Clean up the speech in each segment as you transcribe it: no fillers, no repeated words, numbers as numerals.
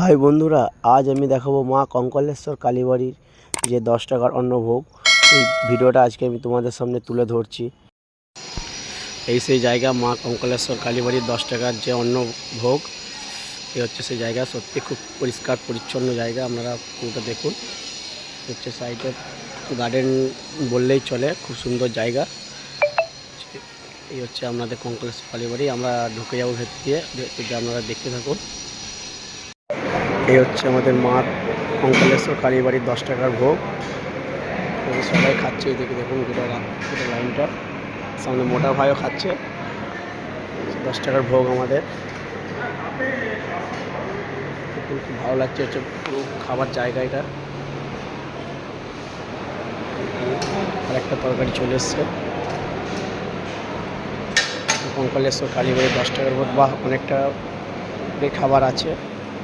High বন্ধুরা, আজ আমি দেখাবো মা কঙ্কালেশ্বর কালীবাড়ির যে 10 টাকার অন্নভোগ। এই ভিডিওটা আজকে আমি তোমাদের সামনে তুলে ধরছি। এই সেই জায়গা মা কঙ্কালেশ্বর কালীবাড়ির 10 টাকার যে অন্নভোগ। এই হচ্ছে সেই জায়গা, সত্যি খুব পরিষ্কার পরিচ্ছন্ন জায়গা। আপনারা পুরোটা দেখুন। হচ্ছে সাইডে গার্ডেন বললেই চলে, খুব সুন্দর জায়গা। এই হচ্ছে আপনাদের কঙ্কালেশ্বর কালীবাড়ি। আমরা ঢুকে যাবো ভেতর দিয়ে, আপনারা দেখতে থাকুন। এই হচ্ছে আমাদের মা কঙ্কালেশ্বর কালীবাড়ির 10 টাকার ভোগ। সবাই খাচ্ছে, এদিকে দেখুন গোটা লাইনটা। সামনে মোটা ভাইও খাচ্ছে 10 টাকার ভোগ আমাদের। খুব ভালো লাগছে, হচ্ছে পুরো খাবার জায়গা এটা। আর একটা তরকারি চলে এসছে। কঙ্কালেশ্বর কালীবাড়ির 10 টাকার ভোগ, বা অনেকটা খাবার আছে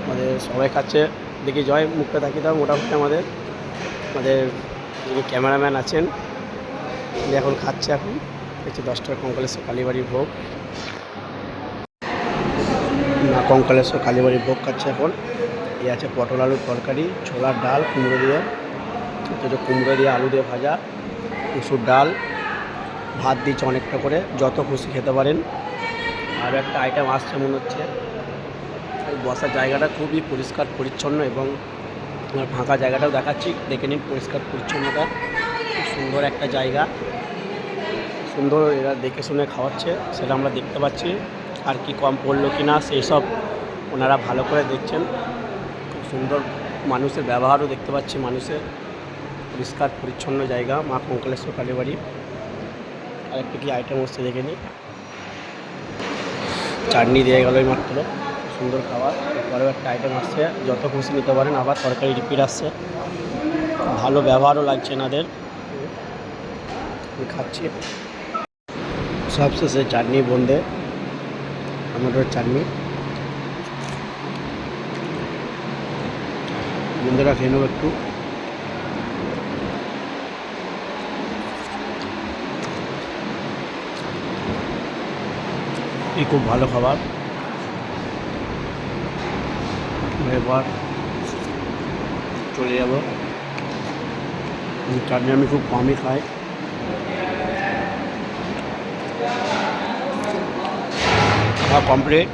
আমাদের। সবাই খাচ্ছে, দেখি জয় মুখটা তাকিয়ে দাও। মোটামুটি আমাদের যিনি ক্যামেরাম্যান আছেন উনি এখন খাচ্ছে। এখন হচ্ছে 10 টাকা কঙ্কালেশ্বর কালীবাড়ির ভোগ। মা কঙ্কালেশ্বর কালীবাড়ির ভোগ খাচ্ছে এখন। এই আছে পটল আলুর তরকারি, ছোলার ডাল, কুমড়ো দিয়ে, কুমড়ো দিয়ে আলু দিয়ে ভাজা, মুসুর ডাল, ভাত দিচ্ছে অনেকটা করে, যত খুশি খেতে পারেন। আর একটা আইটেম আসছে মনে হচ্ছে। বসার জায়গাটা খুবই পরিষ্কার পরিচ্ছন্ন, এবং ফাঁকা জায়গাটাও দেখাচ্ছি, দেখে নিন পরিষ্কার পরিচ্ছন্নতা। খুব সুন্দর একটা জায়গা, সুন্দর। এরা দেখে শুনে খাওয়াচ্ছে, সেটা আমরা দেখতে পাচ্ছি। আর কি কম পড়লো কি না সেই সব ওনারা ভালো করে দেখছেন। খুব সুন্দর মানুষের ব্যবহারও দেখতে পাচ্ছি, মানুষের পরিষ্কার পরিচ্ছন্ন জায়গা মা কঙ্কালেশ্বর কালীবাড়ি। আর একটা কি আইটেম হচ্ছে দেখে নিই। চাটনি দিয়ে গেল এই মাত্র, সুন্দর খাবার। এরপরেও একটা আইটেম আসছে, যত খুশি নিতে পারেন। আবার তরকারি রিপিট আসছে, ভালো ব্যবহারও লাগছে এনাদের। খাচ্ছি। সবশেষে চাটনি বন্ধে, টমেটোর চাটনি। বন্ধুরা খেয়ে নেব একটু। এই খুব ভালো খাবার। এবার চলে যাব। চাটনি আমি খুব কমই খাই। খাওয়া কমপ্লিট।